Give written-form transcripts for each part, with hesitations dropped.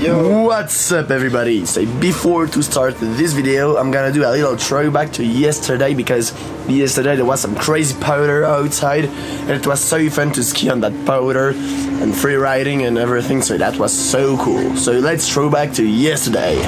Yo. What's up everybody? So before to start this video, I'm gonna do a little throwback to yesterday because yesterday there was some crazy powder outside and it was so fun to ski on that powder and free riding and everything, so that was so cool. So let's throw back to yesterday.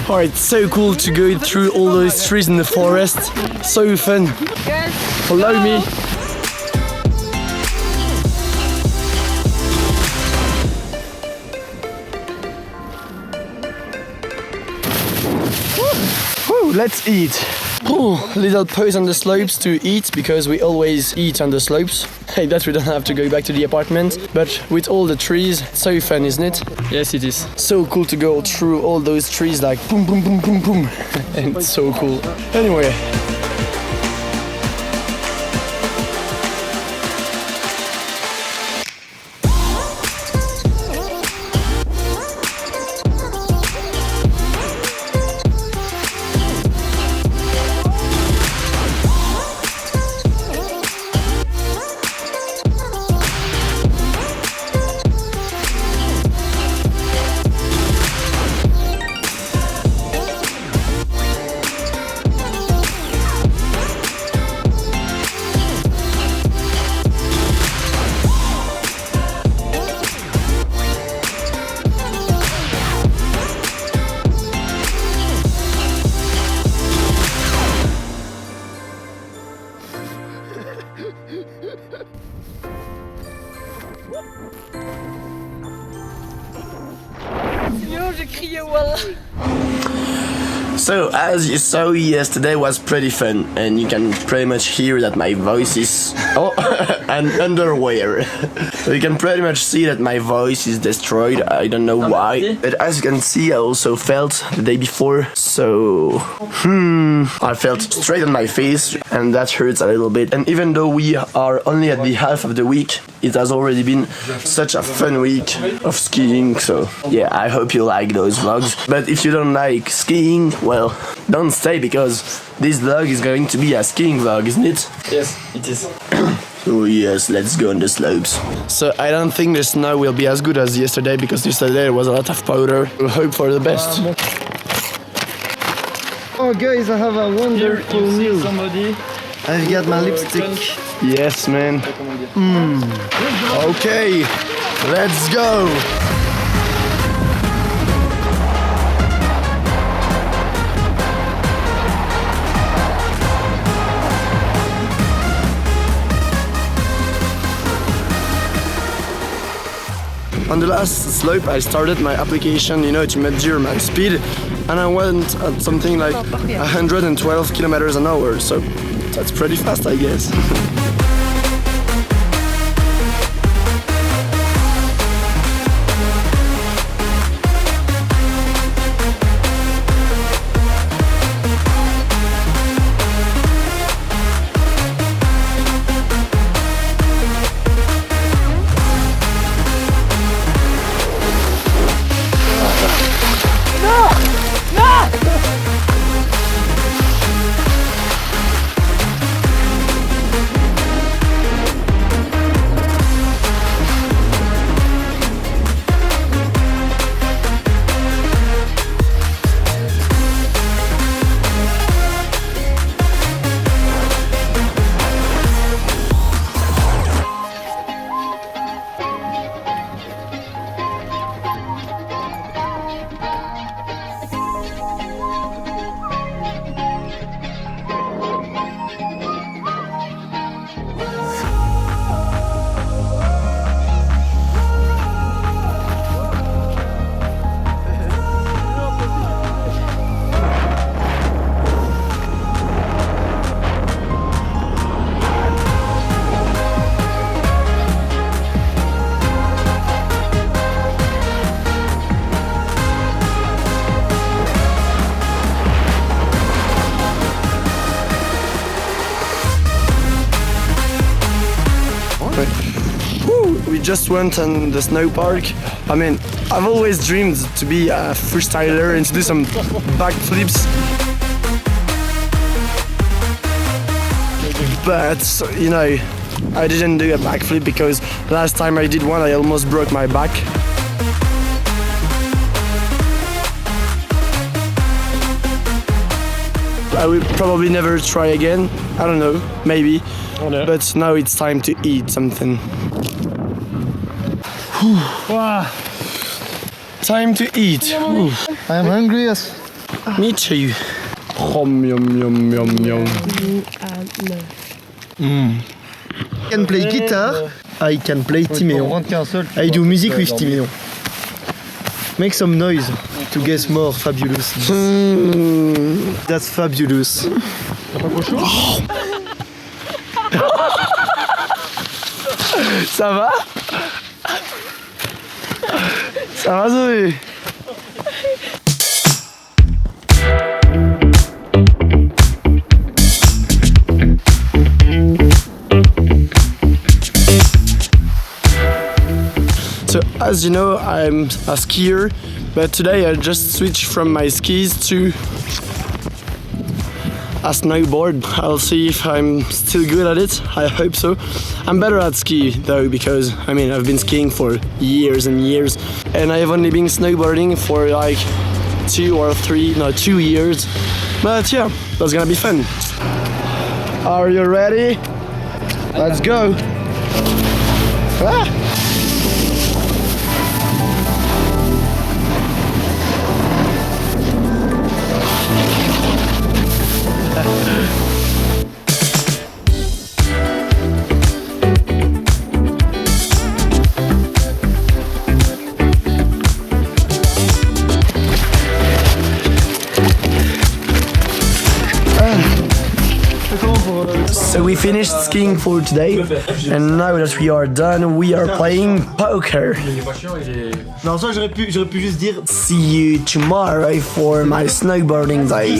Oh, it's so cool to go through all those trees in the forest. So fun. Follow me. Woo, let's eat. Oh, little pause on the slopes to eat because we always eat on the slopes. Hey, that we don't have to go back to the apartment, but with all the trees, it's so fun, isn't it? Yes, it is. So cool to go through all those trees like boom, boom, boom, boom, boom. And it's so cool. Anyway. So, as you saw, yesterday was pretty fun, and you can pretty much hear that my voice is... Oh, and underwear. So you can pretty much see that my voice is destroyed, I don't know why. But as you can see, I also felt the day before, so... I felt straight on my face, and that hurts a little bit. And even though we are only at the half of the week, it has already been such a fun week of skiing, so yeah, I hope you like those vlogs. But if you don't like skiing, well, don't stay because this vlog is going to be a skiing vlog, isn't it? Yes, it is. Oh yes, let's go on the slopes. So I don't think the snow will be as good as yesterday because yesterday there was a lot of powder. We'll hope for the best. Oh guys, I have a wonderful news. I've got my lipstick. Yes, man. Okay, let's go. On the last slope, I started my application, to measure my speed, and I went at something like 112 kilometers an hour, so that's pretty fast, I guess. Woo! We just went on the snow park. I mean, I've always dreamed to be a freestyler and to do some backflips. But, you know, I didn't do a backflip because last time I did one, I almost broke my back. I will probably never try again. I don't know, maybe. Oh, no. But now it's time to eat something. Wow. Time to eat. Whew. I am hungry, yes. Me too. Yum, yum, yum, yum, yum. I can play guitar. I can play Thiméon. I do music with Thiméon. Make some noise to get more fabulous. That's fabulous. Ça va? Ça va, Zoé? So, as you know, I'm a skier, but today I just switched from my skis to a snowboard. I'll see if I'm still good at it. I hope so. I'm better at ski though, because I mean I've been skiing for years and years, and I've only been snowboarding for like 2 years. But yeah, that's gonna be fun. Are you ready? Let's go. Ah! So we finished skiing for today, and now that we are done, we are playing poker. Non, ça j'aurais pu juste dire. See you tomorrow for my snowboarding day.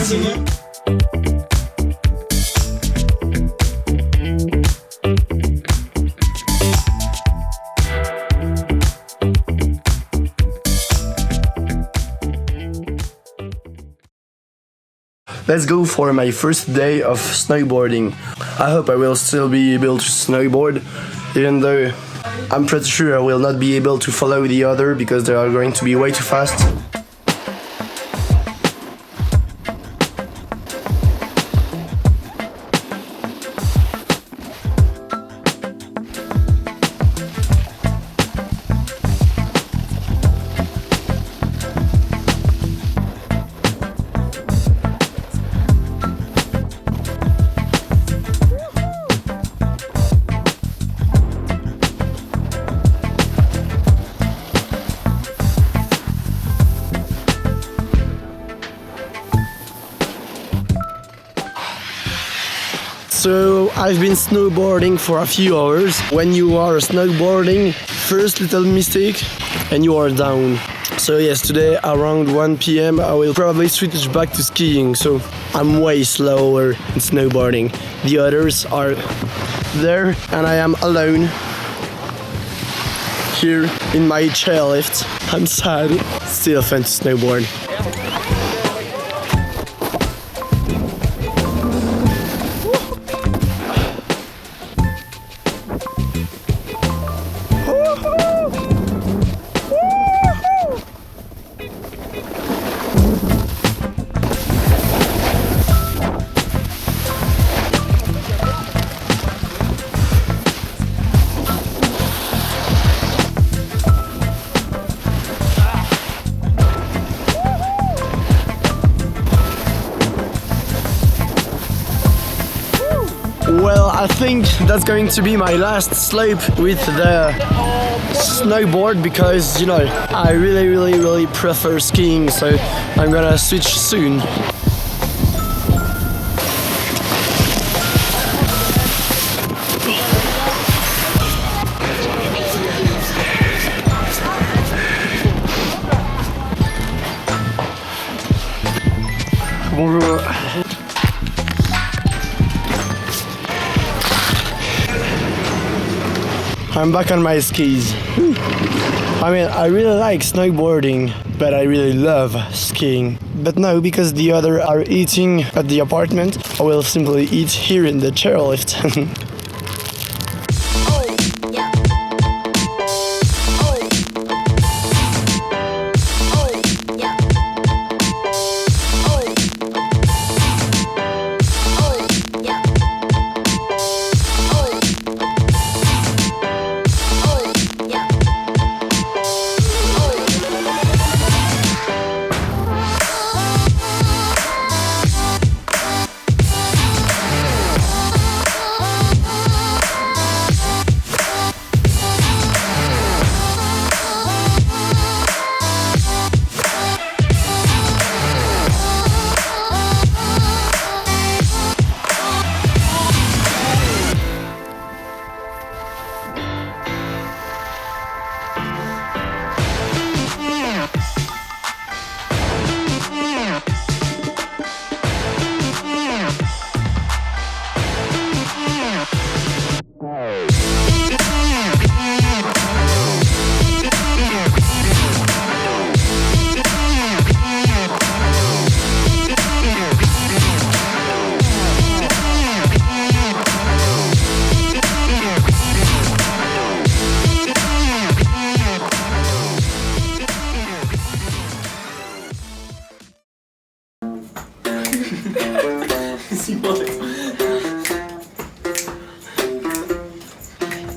Let's go for my first day of snowboarding. I hope I will still be able to snowboard, even though I'm pretty sure I will not be able to follow the other because they are going to be way too fast. So I've been snowboarding for a few hours. When you are snowboarding, first little mistake and you are down. So yes, today around 1 PM I will probably switch back to skiing, so I'm way slower in snowboarding. The others are there and I am alone here in my chairlift. I'm sad. Still fun to snowboard. Well, I think that's going to be my last slope with the snowboard because, you know, I really prefer skiing, so I'm gonna switch soon. Bonjour. I'm back on my skis. I mean, I really like snowboarding, but I really love skiing. But now, because the other are eating at the apartment, I will simply eat here in the chairlift.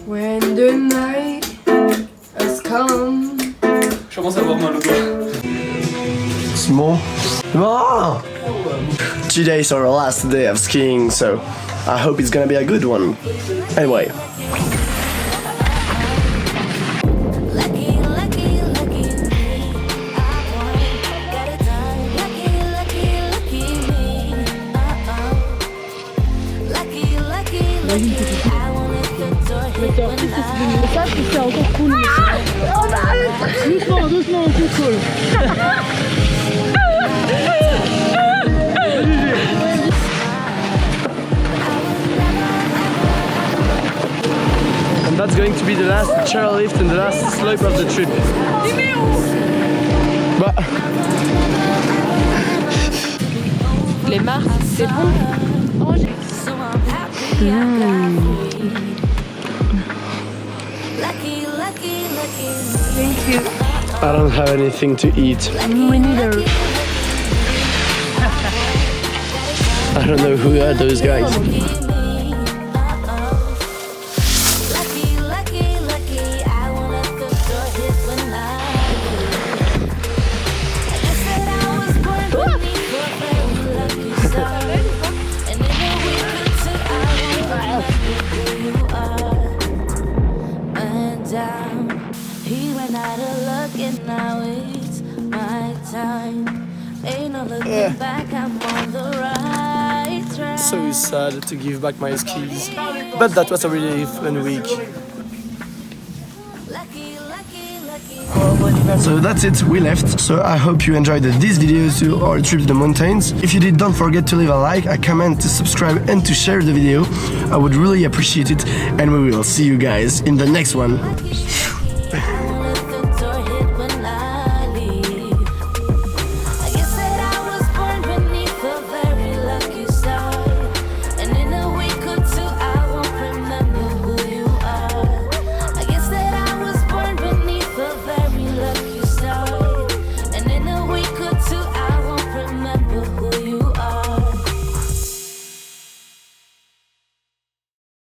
When the night has come. Je commence à avoir mal au doigt. Small. Ah! Today's our last day of skiing, so I hope it's gonna be a good one. Anyway. Ça, c'est encore cool. Doucement, doucement, contrôle. And that's going to be the last chairlift and the last slope of the trip. Bah. Les marques, c'est bon. Thank you. I don't have anything to eat. Me neither. I don't know who are those guys. So sad to give back my skis, but that was a really fun week. So that's it, we left. So I hope you enjoyed this video to our trip to the mountains. If you did, don't forget to leave a like, a comment, to subscribe and to share the video. I would really appreciate it, and we will see you guys in the next one.